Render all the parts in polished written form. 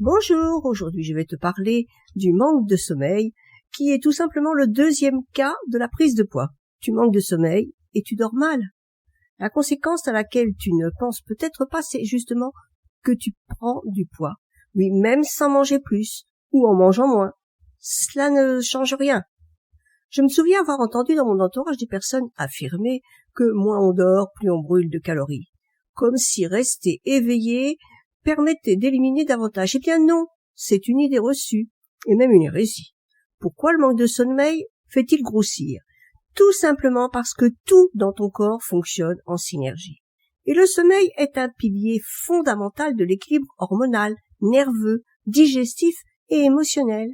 Bonjour, aujourd'hui je vais te parler du manque de sommeil, qui est tout simplement le deuxième cas de la prise de poids. Tu manques de sommeil et tu dors mal. La conséquence à laquelle tu ne penses peut-être pas, c'est justement que tu prends du poids. Oui, même sans manger plus, ou en mangeant moins. Cela ne change rien. Je me souviens avoir entendu dans mon entourage des personnes affirmer que moins on dort, plus on brûle de calories. Comme si rester éveillé permettait d'éliminer davantage. Eh bien non, c'est une idée reçue, et même une hérésie. Pourquoi le manque de sommeil fait-il grossir? Tout simplement parce que tout dans ton corps fonctionne en synergie. Et le sommeil est un pilier fondamental de l'équilibre hormonal, nerveux, digestif et émotionnel.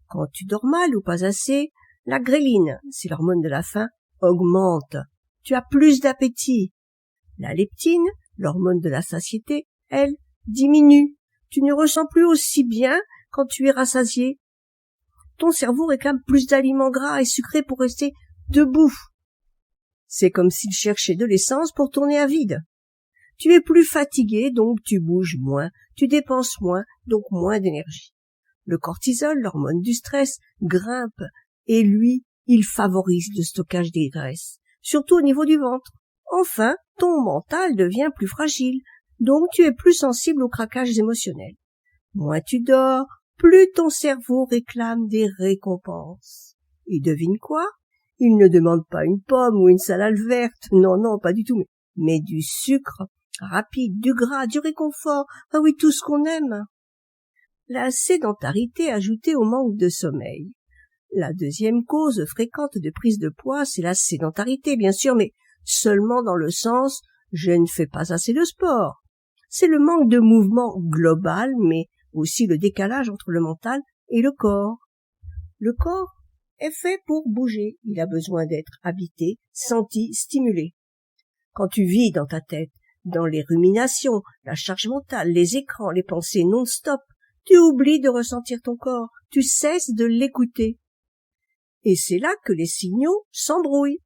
Quand tu dors mal ou pas assez, la gréline, c'est l'hormone de la faim, augmente. Tu as plus d'appétit. La leptine, l'hormone de la satiété, elle, diminue. Tu ne ressens plus aussi bien quand tu es rassasié. Ton cerveau réclame plus d'aliments gras et sucrés pour rester debout. C'est comme s'il cherchait de l'essence pour tourner à vide. Tu es plus fatigué, donc tu bouges moins, tu dépenses moins, donc moins d'énergie. Le cortisol, l'hormone du stress, grimpe et lui, il favorise le stockage des graisses, surtout au niveau du ventre. Enfin, ton mental devient plus fragile, donc tu es plus sensible aux craquages émotionnels. Moins tu dors, plus ton cerveau réclame des récompenses. Et devine quoi? Il ne demande pas une pomme ou une salade verte, non, pas du tout, mais du sucre rapide, du gras, du réconfort, ah oui, tout ce qu'on aime. La sédentarité ajoutée au manque de sommeil. La deuxième cause fréquente de prise de poids, c'est la sédentarité, bien sûr, mais seulement dans le sens « je ne fais pas assez de sport ». C'est le manque de mouvement global, mais aussi le décalage entre le mental et le corps. Le corps est fait pour bouger, il a besoin d'être habité, senti, stimulé. Quand tu vis dans ta tête, dans les ruminations, la charge mentale, les écrans, les pensées non-stop, tu oublies de ressentir ton corps, tu cesses de l'écouter. Et c'est là que les signaux s'embrouillent.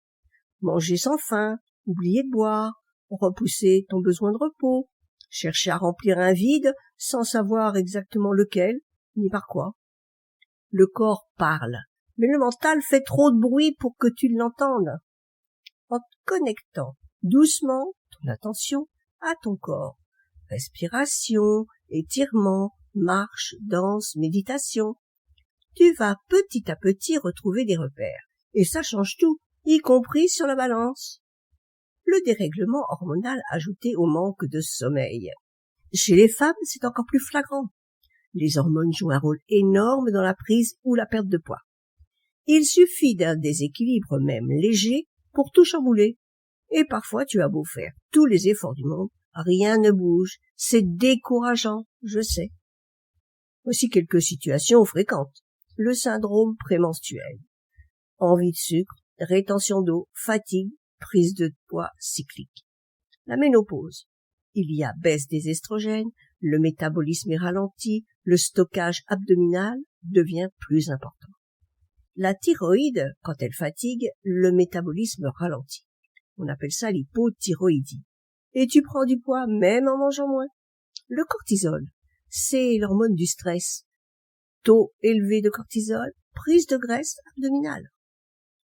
Manger sans faim, oublier de boire, repousser ton besoin de repos, chercher à remplir un vide sans savoir exactement lequel, ni par quoi. Le corps parle, mais le mental fait trop de bruit pour que tu l'entendes. En te connectant doucement ton attention à ton corps, respiration, étirement, marche, danse, méditation, tu vas petit à petit retrouver des repères. Et ça change tout, y compris sur la balance. Le dérèglement hormonal ajouté au manque de sommeil. Chez les femmes, c'est encore plus flagrant. Les hormones jouent un rôle énorme dans la prise ou la perte de poids. Il suffit d'un déséquilibre même léger pour tout chambouler. Et parfois, tu as beau faire tous les efforts du monde, rien ne bouge. C'est décourageant, je sais. Voici quelques situations fréquentes. Le syndrome prémenstruel. Envie de sucre, rétention d'eau, fatigue, prise de poids cyclique. La ménopause. Il y a baisse des estrogènes, le métabolisme est ralenti, le stockage abdominal devient plus important. La thyroïde, quand elle fatigue, le métabolisme ralentit. On appelle ça l'hypothyroïdie. Et tu prends du poids même en mangeant moins. Le cortisol, c'est l'hormone du stress. Taux élevé de cortisol, prise de graisse abdominale.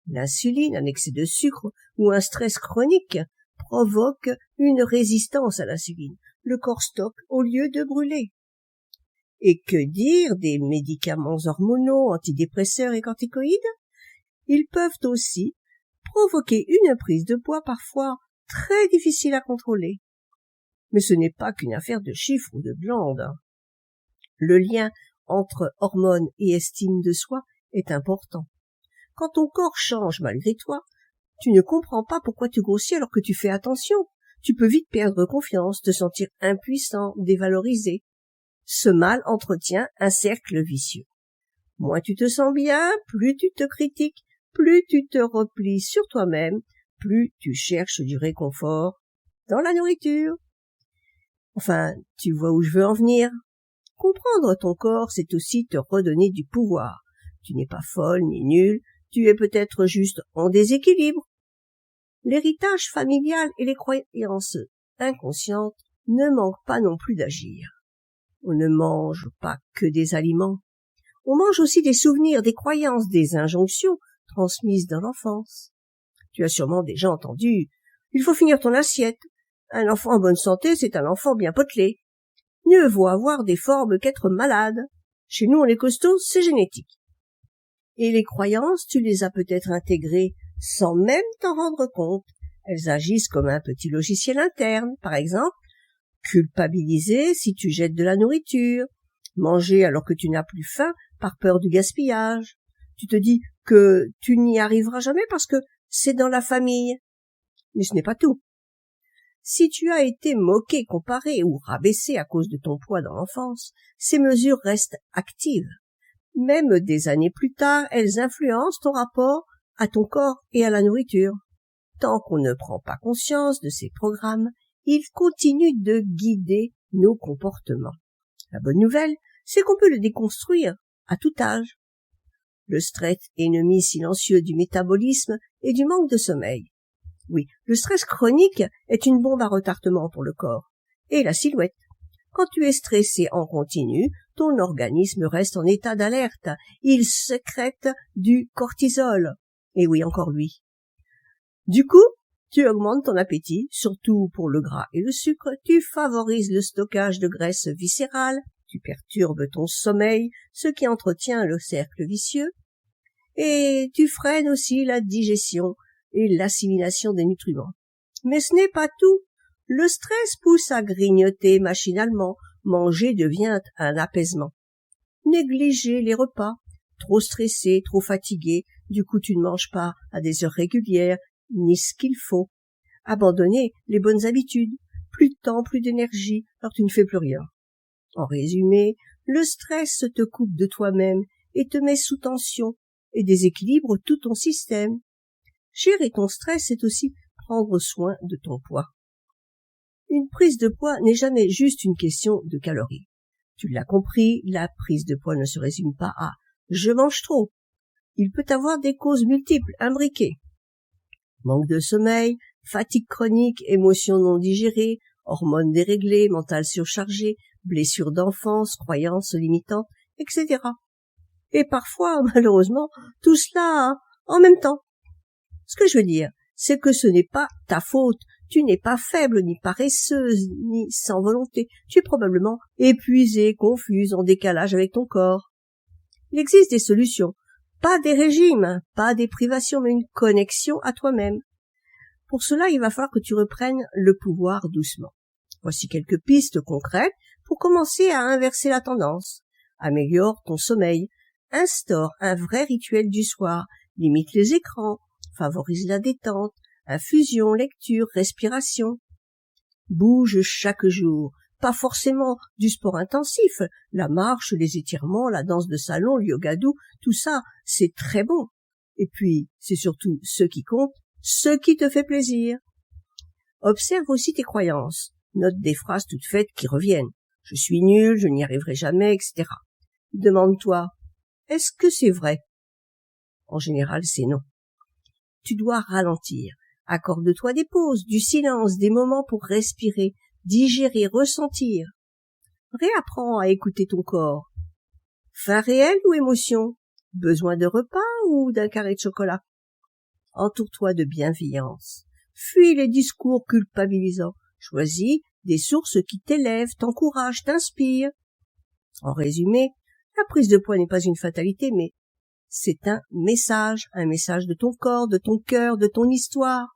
L'insuline, un excès de sucre ou un stress chronique provoque une résistance à l'insuline. Le corps stocke au lieu de brûler. Et que dire des médicaments hormonaux, antidépresseurs et corticoïdes? Ils peuvent aussi provoquer une prise de poids parfois très difficile à contrôler. Mais ce n'est pas qu'une affaire de chiffres ou de glandes. Le lien entre hormones et estime de soi est important. Quand ton corps change malgré toi, tu ne comprends pas pourquoi tu grossis alors que tu fais attention. Tu peux vite perdre confiance, te sentir impuissant, dévalorisé. Ce mal entretient un cercle vicieux. Moins tu te sens bien, plus tu te critiques, plus tu te replies sur toi-même, plus tu cherches du réconfort dans la nourriture. Enfin, tu vois où je veux en venir. Comprendre ton corps, c'est aussi te redonner du pouvoir. Tu n'es pas folle ni nulle, tu es peut-être juste en déséquilibre. L'héritage familial et les croyances inconscientes ne manquent pas non plus d'agir. On ne mange pas que des aliments. On mange aussi des souvenirs, des croyances, des injonctions transmises dans l'enfance. Tu as sûrement déjà entendu « Il faut finir ton assiette. Un enfant en bonne santé, c'est un enfant bien potelé. Mieux vaut avoir des formes qu'être malade. Chez nous, on est costaud, c'est génétique. » Et les croyances, tu les as peut-être intégrées sans même t'en rendre compte. Elles agissent comme un petit logiciel interne. Par exemple, culpabiliser si tu jettes de la nourriture, manger alors que tu n'as plus faim par peur du gaspillage. Tu te dis que tu n'y arriveras jamais parce que c'est dans la famille. Mais ce n'est pas tout. Si tu as été moqué, comparé ou rabaissé à cause de ton poids dans l'enfance, ces mesures restent actives. Même des années plus tard, elles influencent ton rapport à ton corps et à la nourriture. Tant qu'on ne prend pas conscience de ces programmes, ils continuent de guider nos comportements. La bonne nouvelle, c'est qu'on peut le déconstruire à tout âge. Le stress, ennemi silencieux du métabolisme et du manque de sommeil. Oui, le stress chronique est une bombe à retardement pour le corps et la silhouette. Quand tu es stressé en continu, ton organisme reste en état d'alerte. Il sécrète du cortisol. Et oui, encore lui. Du coup, tu augmentes ton appétit, surtout pour le gras et le sucre, tu favorises le stockage de graisse viscérale, tu perturbes ton sommeil, ce qui entretient le cercle vicieux, et tu freines aussi la digestion et l'assimilation des nutriments. Mais ce n'est pas tout. Le stress pousse à grignoter machinalement, manger devient un apaisement. Négliger les repas, trop stressé, trop fatigué, du coup tu ne manges pas à des heures régulières, ni ce qu'il faut. Abandonner les bonnes habitudes, plus de temps, plus d'énergie, alors tu ne fais plus rien. En résumé, le stress te coupe de toi-même et te met sous tension et déséquilibre tout ton système. Gérer ton stress, c'est aussi prendre soin de ton poids. Une prise de poids n'est jamais juste une question de calories. Tu l'as compris, la prise de poids ne se résume pas à « je mange trop ». Il peut avoir des causes multiples, imbriquées. Manque de sommeil, fatigue chronique, émotions non digérées, hormones déréglées, mental surchargé, blessures d'enfance, croyances limitantes, etc. Et parfois, malheureusement, tout cela en même temps. Ce que je veux dire, c'est que ce n'est pas ta faute. Tu n'es pas faible, ni paresseuse, ni sans volonté. Tu es probablement épuisée, confuse, en décalage avec ton corps. Il existe des solutions. Pas des régimes, pas des privations, mais une connexion à toi-même. Pour cela, il va falloir que tu reprennes le pouvoir doucement. Voici quelques pistes concrètes pour commencer à inverser la tendance. Améliore ton sommeil. Instaure un vrai rituel du soir. Limite les écrans. Favorise la détente. Infusion, lecture, respiration. Bouge chaque jour. Pas forcément du sport intensif, la marche, les étirements, la danse de salon, le yoga doux, tout ça, c'est très bon. Et puis, c'est surtout ce qui compte, ce qui te fait plaisir. Observe aussi tes croyances. Note des phrases toutes faites qui reviennent. Je suis nul, je n'y arriverai jamais, etc. Demande-toi, est-ce que c'est vrai? En général, c'est non. Tu dois ralentir. Accorde-toi des pauses, du silence, des moments pour respirer, digérer, ressentir. Réapprends à écouter ton corps. Faim réel ou émotion? Besoin de repas ou d'un carré de chocolat? Entoure-toi de bienveillance. Fuis les discours culpabilisants. Choisis des sources qui t'élèvent, t'encouragent, t'inspirent. En résumé, la prise de poids n'est pas une fatalité, mais c'est un message de ton corps, de ton cœur, de ton histoire.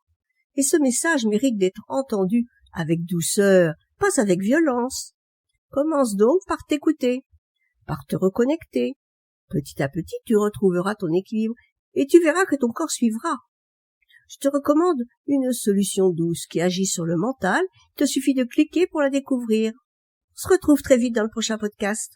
Et ce message mérite d'être entendu avec douceur, pas avec violence. Commence donc par t'écouter, par te reconnecter. Petit à petit, tu retrouveras ton équilibre et tu verras que ton corps suivra. Je te recommande une solution douce qui agit sur le mental. Il te suffit de cliquer pour la découvrir. On se retrouve très vite dans le prochain podcast.